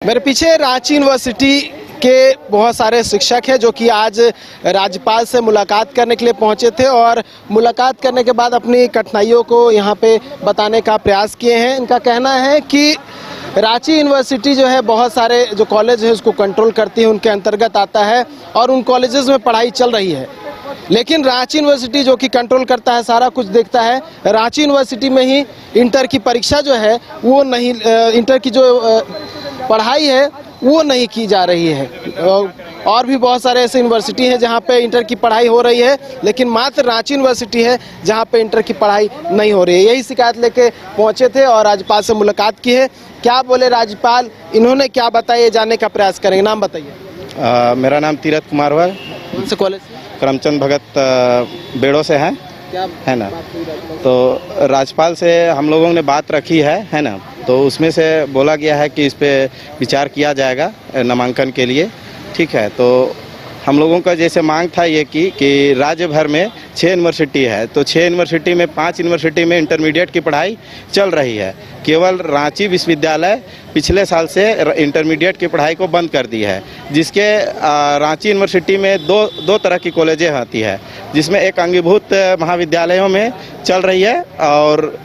मेरे पीछे रांची यूनिवर्सिटी के बहुत सारे शिक्षक हैं जो कि आज राज्यपाल से मुलाकात करने के लिए पहुंचे थे और मुलाकात करने के बाद अपनी कठिनाइयों को यहां पे बताने का प्रयास किए हैं। इनका कहना है कि रांची यूनिवर्सिटी जो है बहुत सारे जो कॉलेज है उसको कंट्रोल करती है, उनके अंतर्गत आता है और उन कॉलेजेस में पढ़ाई चल रही है। लेकिन रांची यूनिवर्सिटी जो कि कंट्रोल करता है, सारा कुछ देखता है, रांची यूनिवर्सिटी में ही इंटर की परीक्षा जो है वो नहीं, इंटर की जो पढ़ाई है वो नहीं की जा रही है। और भी बहुत सारे ऐसे यूनिवर्सिटी हैं जहां पे इंटर की पढ़ाई हो रही है, लेकिन मात्र रांची यूनिवर्सिटी है जहां पे इंटर की पढ़ाई नहीं हो रही है। यही शिकायत लेके पहुंचे थे और राज्यपाल से मुलाकात की है। क्या बोले राज्यपाल, इन्होंने क्या बताया, जानने का प्रयास करेंगे। नाम बताइए। मेरा नाम तीरथ कुमार हुआ। कौन से कॉलेज से? करमचंद भगत बेड़ो से हैं, क्या है ना। तो राज्यपाल से हम लोगों ने बात रखी है ना। तो उसमें से बोला गया है कि इस पे विचार किया जाएगा नामांकन के लिए, ठीक है। तो हम लोगों का जैसे मांग था ये कि राज्य भर में 6 यूनिवर्सिटी है, तो 6 यूनिवर्सिटी में 5 यूनिवर्सिटी में इंटरमीडिएट की पढ़ाई चल रही है। केवल रांची विश्वविद्यालय पिछले साल से इंटरमीडिएट की पढ़ाई को बंद कर दी है, जिसके रांची यूनिवर्सिटी में दो तरह की कॉलेजें आती है, जिसमें एक अंगीभूत महाविद्यालयों में चल रही है और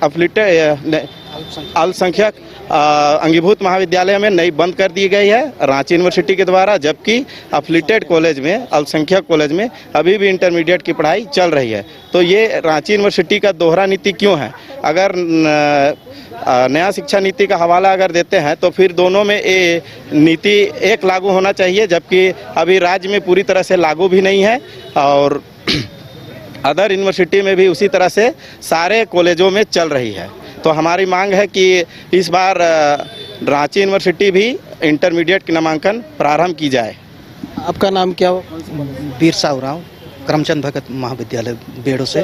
अल्पसंख्यक अंगीभूत महाविद्यालय में नई बंद कर दी गई है रांची यूनिवर्सिटी के द्वारा, जबकि अफिलिएटेड कॉलेज में, अल्पसंख्यक कॉलेज में अभी भी इंटरमीडिएट की पढ़ाई चल रही है। तो ये रांची यूनिवर्सिटी का दोहरा नीति क्यों है? अगर नया शिक्षा नीति का हवाला अगर देते हैं तो फिर दोनों में ये नीति एक लागू होना चाहिए, जबकि अभी राज्य में पूरी तरह से लागू भी नहीं है और अदर यूनिवर्सिटी में भी उसी तरह से सारे कॉलेजों में चल रही है। तो हमारी मांग है कि इस बार रांची यूनिवर्सिटी भी इंटरमीडिएट की नामांकन प्रारंभ की जाए। आपका नाम क्या हो? बीरसा उरांव, करमचंद भगत महाविद्यालय बेड़ो से।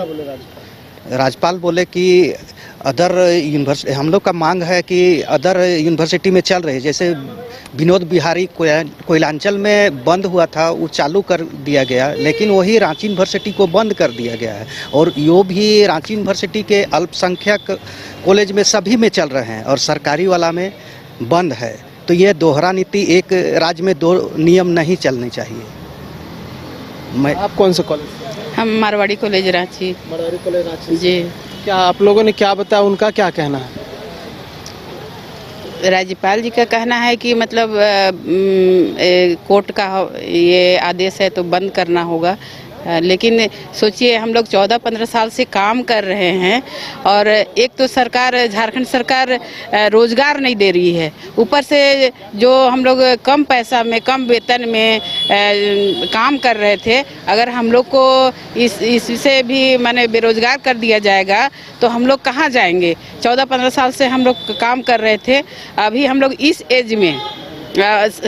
राज्यपाल बोले कि अदर यूनिवर्सिटी, हम लोग का मांग है कि अदर यूनिवर्सिटी में चल रही, जैसे विनोद बिहारी कोयलांचल में बंद हुआ था, वो चालू कर दिया गया, लेकिन वही रांची यूनिवर्सिटी को बंद कर दिया गया है। और यो भी रांची यूनिवर्सिटी के अल्पसंख्यक कॉलेज में सभी में चल रहे हैं और सरकारी वाला में बंद है। तो ये दोहरा नीति, एक राज्य में दो नियम नहीं चलने चाहिए। आप कौन से कॉलेज? हम मारवाड़ी कॉलेज रांची। मारवाड़ी कॉलेज रांची जी। क्या आप लोगों ने क्या बताया, उनका क्या कहना है? राज्यपाल जी का कहना है कि मतलब कोर्ट का ये आदेश है तो बंद करना होगा, लेकिन सोचिए हम लोग 14-15 साल से काम कर रहे हैं और एक तो सरकार, झारखंड सरकार रोजगार नहीं दे रही है, ऊपर से जो हम लोग कम पैसा में, कम वेतन में काम कर रहे थे, अगर हम लोग को इससे भी माने बेरोजगार कर दिया जाएगा तो हम लोग कहाँ जाएंगे? 14-15 साल से हम लोग काम कर रहे थे, अभी हम लोग इस एज में,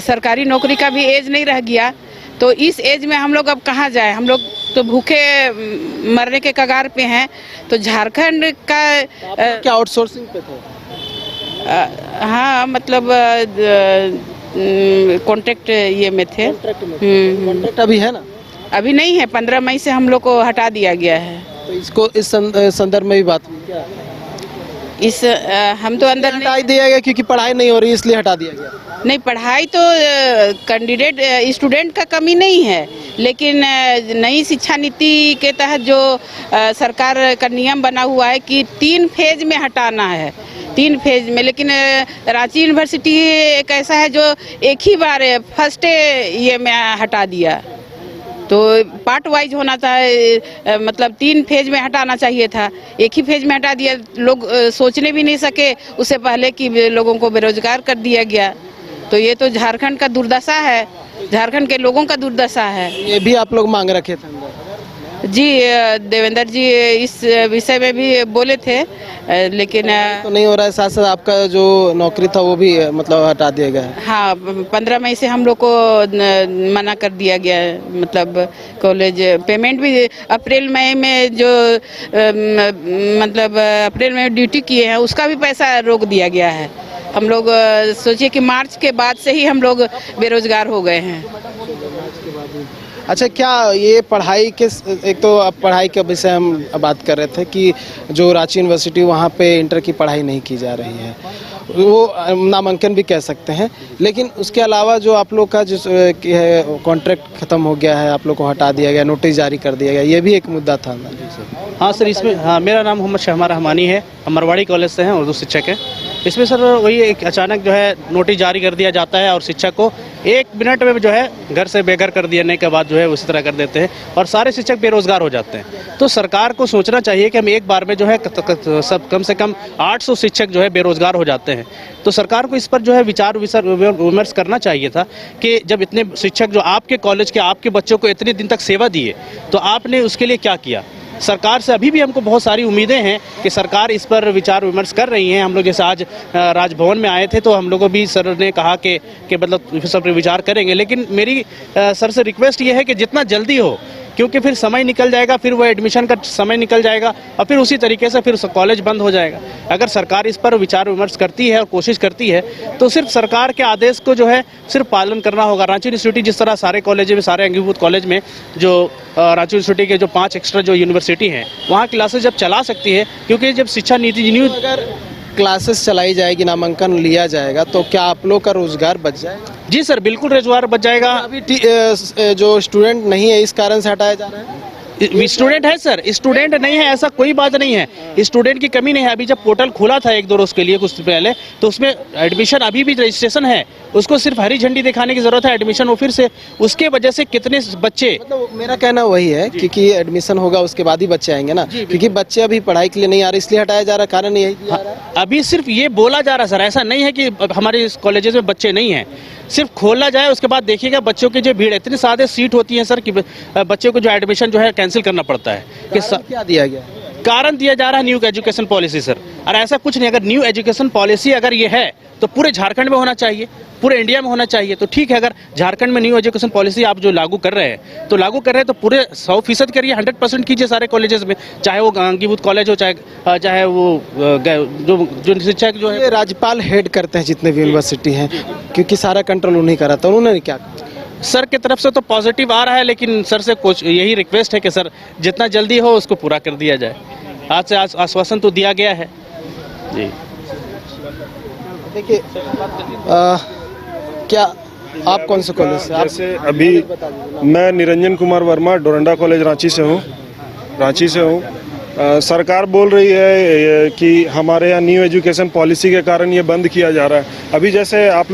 सरकारी नौकरी का भी एज नहीं रह गया, तो इस एज में हम लोग अब कहाँ जाए? हम लोग तो भूखे मरने के कगार पे हैं। तो झारखंड का क्या आउटसोर्सिंग पे थे? हाँ, मतलब कॉन्ट्रैक्ट ये में थे। कॉन्ट्रैक्ट अभी है ना? अभी नहीं है, 15 मई से हम लोग को हटा दिया गया है। तो इसको इस संदर्भ में भी बात हुई क्या? हम तो अंदर हटा दिया गया क्योंकि पढ़ाई नहीं हो रही इसलिए हटा दिया गया। नहीं, पढ़ाई तो कैंडिडेट स्टूडेंट का कमी नहीं है, लेकिन नई शिक्षा नीति के तहत जो सरकार का नियम बना हुआ है कि 3 फेज में हटाना है, 3 फेज में। लेकिन रांची यूनिवर्सिटी एक ऐसा है जो एक ही बार फर्स्ट ये में हटा दिया, तो पार्ट वाइज होना था, मतलब 3 फेज में हटाना चाहिए था, एक ही फेज में हटा दिया। लोग सोचने भी नहीं सके उससे पहले कि लोगों को बेरोजगार कर दिया गया। तो ये तो झारखंड का दुर्दशा है, झारखंड के लोगों का दुर्दशा है। ये भी आप लोग मांग रखे थे? जी, देवेंद्र जी इस विषय में भी बोले थे, लेकिन तो नहीं हो रहा है। साथ साथ आपका जो नौकरी था वो भी मतलब हटा दिया गया है। हाँ, 15 मई से हम लोग को मना कर दिया गया है, मतलब कॉलेज पेमेंट भी अप्रैल मई में जो मतलब अप्रैल में ड्यूटी किए हैं उसका भी पैसा रोक दिया गया है। हम लोग सोचिए कि मार्च के बाद से ही हम लोग बेरोजगार हो गए हैं। अच्छा, क्या ये पढ़ाई के, एक तो अब पढ़ाई के विषय हम बात कर रहे थे कि जो रांची यूनिवर्सिटी वहाँ पे इंटर की पढ़ाई नहीं की जा रही है वो नामांकन भी कह सकते हैं। लेकिन उसके अलावा जो आप लोग का जिस कॉन्ट्रैक्ट ख़त्म हो गया है, आप लोग को हटा दिया गया, नोटिस जारी कर दिया गया, ये भी एक मुद्दा था। हाँ सर, इसमें हाँ, मेरा नाम मोहम्मद शहमा रहमानी है, हम मरवाड़ी कॉलेज से हैं, उर्दू शिक्षक हैं। इसमें सर वही एक अचानक जो है नोटिस जारी कर दिया जाता है और शिक्षक को 1 मिनट में जो है घर से बेघर कर देने के बाद जो है उसी तरह कर देते हैं और सारे शिक्षक बेरोजगार हो जाते हैं। तो सरकार को सोचना चाहिए कि हम एक बार में जो है सब कम से कम 800 शिक्षक जो है बेरोजगार हो जाते हैं। तो सरकार को इस पर जो है विचार विमर्श करना चाहिए था कि जब इतने शिक्षक जो आपके कॉलेज के आपके बच्चों को इतने दिन तक सेवा दिए तो आपने उसके लिए क्या किया। सरकार से अभी भी हमको बहुत सारी उम्मीदें हैं कि सरकार इस पर विचार विमर्श कर रही है। हम लोग जैसे आज राजभवन में आए थे तो हम लोगों भी सर ने कहा कि मतलब इस पर विचार करेंगे, लेकिन मेरी सर से रिक्वेस्ट ये है कि जितना जल्दी हो, क्योंकि फिर समय निकल जाएगा, फिर वो एडमिशन का समय निकल जाएगा और फिर उसी तरीके से फिर कॉलेज बंद हो जाएगा। अगर सरकार इस पर विचार विमर्श करती है और कोशिश करती है तो सिर्फ सरकार के आदेश को जो है सिर्फ पालन करना होगा। रांची यूनिवर्सिटी जिस तरह सारे कॉलेज में, सारे अंगीभूत कॉलेज में जो रांची यूनिवर्सिटी के जो 5 एक्स्ट्रा जो यूनिवर्सिटी हैं वहाँ क्लासेस जब चला सकती है, क्योंकि जब शिक्षा नीति न्यू अगर क्लासेस चलाई जाएगी, नामांकन लिया जाएगा तो क्या आप लोग का रोजगार बच जाएगा? जी सर, बिल्कुल रोजगार बच जाएगा। अभी जो स्टूडेंट नहीं है इस कारण से हटाया जा रहा है। स्टूडेंट है सर, स्टूडेंट नहीं है ऐसा कोई बात नहीं है, स्टूडेंट की कमी नहीं है। अभी जब पोर्टल खुला था 1-2 रोज के लिए कुछ पहले, तो उसमें एडमिशन अभी भी रजिस्ट्रेशन है, उसको सिर्फ हरी झंडी दिखाने की जरूरत है, एडमिशन वो फिर से उसके वजह से कितने बच्चे, मतलब मेरा कहना वही है क्योंकि एडमिशन होगा उसके बाद ही बच्चे आएंगे ना, क्योंकि बच्चे अभी पढ़ाई के लिए नहीं आ रहे इसलिए हटाया जा रहा है। कारण यही अभी सिर्फ ये बोला जा रहा है सर, ऐसा नहीं है कि हमारे कॉलेजेस में बच्चे नहीं हैं, सिर्फ खोला जाए उसके बाद देखिएगा बच्चों की जो भीड़, इतनी सारे सीट होती है सर कि बच्चों को जो एडमिशन जो है कैंसिल करना पड़ता है। कि क्या दिया गया? कारण दिया जा रहा है न्यू एजुकेशन पॉलिसी सर, और ऐसा कुछ नहीं। अगर न्यू एजुकेशन पॉलिसी अगर ये है तो पूरे झारखंड में होना चाहिए, पूरे इंडिया में होना चाहिए। तो ठीक है, अगर झारखंड में न्यू एजुकेशन पॉलिसी आप जो लागू कर रहे हैं तो लागू कर रहे हैं तो पूरे 100% करिए, 100% कीजिए सारे कॉलेजेस में, चाहे वो अंगीभूत कॉलेज हो, चाहे वो जो शिक्षक जो है। राज्यपाल हेड करते हैं जितने भी यूनिवर्सिटी हैं, क्योंकि सारा कंट्रोल उन्हीं करा था, उन्होंने क्या कहा? सर की तरफ से तो पॉजिटिव आ रहा है, लेकिन सर से कुछ यही रिक्वेस्ट है कि सर जितना जल्दी हो उसको पूरा कर दिया जाए। आज से आश्वासन तो दिया गया है जी। देखिए क्या आप कौन से कॉलेज से? जैसे अभी मैं निरंजन कुमार वर्मा डोरंडा कॉलेज रांची से हूँ। सरकार बोल रही है कि हमारे यहाँ न्यू एजुकेशन पॉलिसी के कारण ये बंद किया जा रहा है। अभी जैसे आप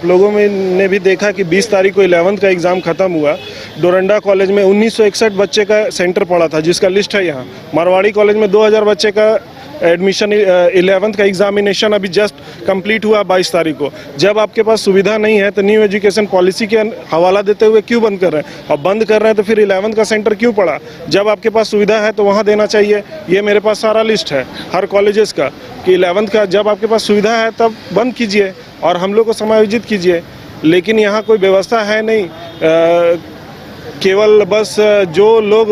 लोगों में ने भी देखा कि 20 तारीख को 11th का एग्ज़ाम ख़त्म हुआ। डोरंडा कॉलेज में 1961 बच्चे का सेंटर पड़ा था, जिसका लिस्ट है यहाँ। मरवाड़ी कॉलेज में 2000 बच्चे का एडमिशन 11th का एग्जामिनेशन अभी जस्ट कंप्लीट हुआ 22 तारीख को। जब आपके पास सुविधा नहीं है तो न्यू एजुकेशन पॉलिसी के हवाला देते हुए क्यों बंद कर रहे हैं? और बंद कर रहे हैं तो फिर 11th का सेंटर क्यों पड़ा? जब आपके पास सुविधा है तो वहाँ देना चाहिए। ये मेरे पास सारा लिस्ट है हर कॉलेजेस का कि 11th का जब आपके पास सुविधा है तब बंद कीजिए और हम लोग को समायोजित कीजिए। लेकिन यहाँ कोई व्यवस्था है नहीं, केवल बस जो लोग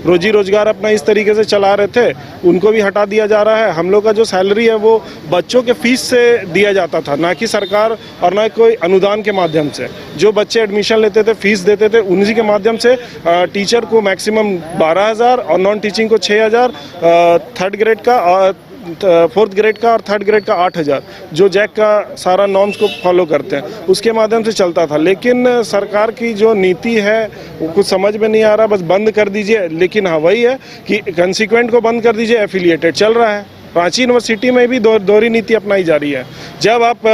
रोजी रोजगार अपना इस तरीके से चला रहे थे उनको भी हटा दिया जा रहा है। हम लोग का जो सैलरी है वो बच्चों के फीस से दिया जाता था, ना कि सरकार और ना कोई अनुदान के माध्यम से। जो बच्चे एडमिशन लेते थे, फीस देते थे, उन्हीं के माध्यम से टीचर को मैक्सिमम 12,000 और नॉन टीचिंग को 6,000, 3rd ग्रेड का और 4th ग्रेड का और 3rd ग्रेड का 8,000, जो जैक का सारा नॉर्म्स को फॉलो करते हैं उसके माध्यम से चलता था। लेकिन सरकार की जो नीति है वो कुछ समझ में नहीं आ रहा, बस बंद कर दीजिए। लेकिन हाँ वही है कि कंसिक्वेंट को बंद कर दीजिए, एफिलिएटेड चल रहा है। रांची यूनिवर्सिटी में भी दोहरी नीति अपनाई जा रही है। जब आप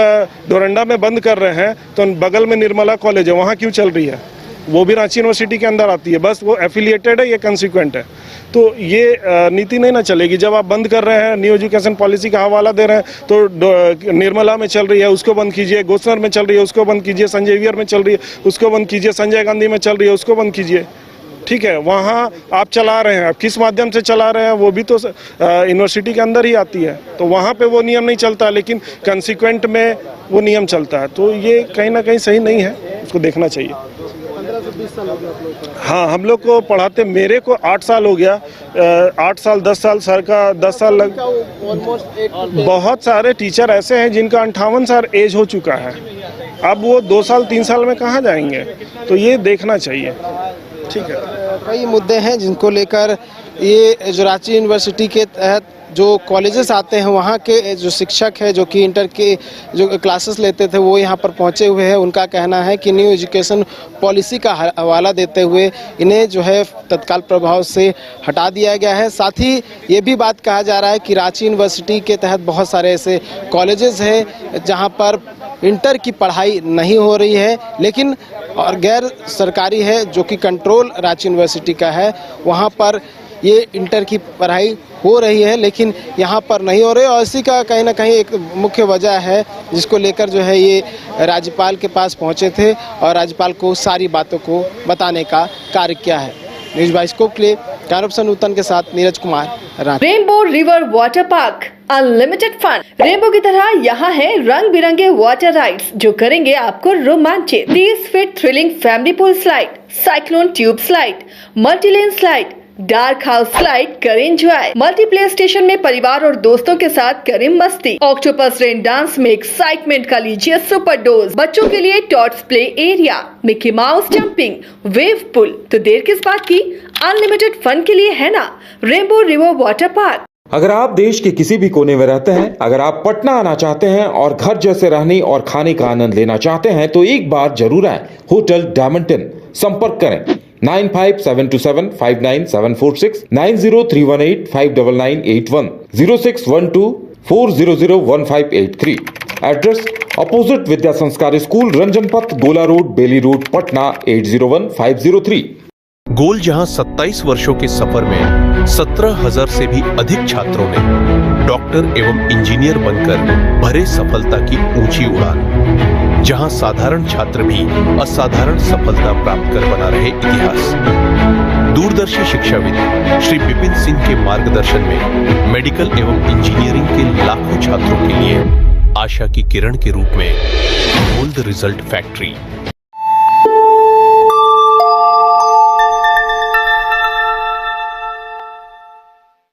डोरंडा में बंद कर रहे हैं तो बगल में निर्मला कॉलेज है, वहाँ क्यों चल रही है? वो भी रांची यूनिवर्सिटी के अंदर आती है, बस वो एफिलिएटेड है, ये कंसिक्वेंट है। तो ये नीति नहीं ना चलेगी। जब आप बंद कर रहे हैं, न्यू एजुकेशन पॉलिसी का हवाला दे रहे हैं, तो निर्मला में चल रही है उसको बंद कीजिए, गोसनर में चल रही है उसको बंद कीजिए, संजय वियर में चल रही है उसको बंद कीजिए, संजय गांधी में चल रही है उसको बंद कीजिए। ठीक है, वहाँ आप चला रहे हैं, आप किस माध्यम से चला रहे हैं वो भी तो यूनिवर्सिटी के अंदर ही आती है, तो वहाँ पे वो नियम नहीं चलता, लेकिन कंसिक्वेंट में वो नियम चलता है। तो ये कहीं ना कहीं सही नहीं है, उसको देखना चाहिए। 15 से 20 साल हो गया हाँ, हम लोग को पढ़ाते, मेरे को 8 साल हो गया, 8 साल 10 साल, सर का 10 साल लग। बहुत सारे टीचर ऐसे हैं जिनका 58 साल एज हो चुका है, अब वो 2 साल 3 साल में कहाँ जाएंगे? तो ये देखना चाहिए। ठीक है, कई मुद्दे हैं जिनको लेकर ये जो रांची यूनिवर्सिटी के तहत जो कॉलेजेस आते हैं वहाँ के जो शिक्षक है जो कि इंटर के जो क्लासेस लेते थे वो यहाँ पर पहुँचे हुए हैं। उनका कहना है कि न्यू एजुकेशन पॉलिसी का हवाला देते हुए इन्हें जो है तत्काल प्रभाव से हटा दिया गया है। साथ ही ये भी बात कहा जा रहा है कि रांची यूनिवर्सिटी के तहत बहुत सारे ऐसे कॉलेजेस हैं जहाँ पर इंटर की पढ़ाई नहीं हो रही है, लेकिन और गैर सरकारी है जो कि कंट्रोल रांची यूनिवर्सिटी का है, वहाँ पर ये इंटर की पढ़ाई हो रही है लेकिन यहाँ पर नहीं हो रही। और इसी का कहीं ना कहीं एक मुख्य वजह है जिसको लेकर जो है ये राज्यपाल के पास पहुँचे थे और राज्यपाल को सारी बातों को बताने का कार्य किया है। न्यूज़ बाइस्कोप के लिए कैमरा पर्सन नूतन के साथ Neeraj Kumar, Ranchi. Rainbow river water park, unlimited fun. Rainbow की तरह यहाँ है रंग बिरंगे वाटर राइड्स जो करेंगे आपको रोमांचित। 30 feet thrilling family pool slide, cyclone tube slide, multilane slide, dark house slide करें एंजॉय। मल्टीप्ले स्टेशन में परिवार और दोस्तों के साथ करें मस्ती। ऑक्टोपस रेन डांस में एक्साइटमेंट का लीजिए सुपर डोज। बच्चों के लिए tots play area, Mickey Mouse jumping, wave pool. तो देर किस बात की, अनलिमिटेड फन के लिए है ना रेनबो रिवर वाटर पार्क। अगर आप देश के किसी भी कोने में रहते हैं, अगर आप पटना आना चाहते हैं और घर जैसे रहने और खाने का आनंद लेना चाहते हैं तो एक बार जरूर आए होटल डायमंटन। संपर्क करें 9572759746, 9031859981, 0612400158 एड्रेस अपोजिट विद्या संस्कार स्कूल, रंजन पथ, गोला रोड, बेली रोड, पटना 801503। गोल जहां 27 वर्षों के सफर में 17,000 से भी अधिक छात्रों ने डॉक्टर एवं इंजीनियर बनकर भरे सफलता की ऊंची उड़ान, जहां साधारण छात्र भी असाधारण सफलता प्राप्त कर बना रहे इतिहास। दूरदर्शी शिक्षाविद श्री विपिन सिंह के मार्गदर्शन में मेडिकल एवं इंजीनियरिंग के लाखों छात्रों के लिए आशा की किरण के रूप में गोल्ड रिजल्ट फैक्ट्री।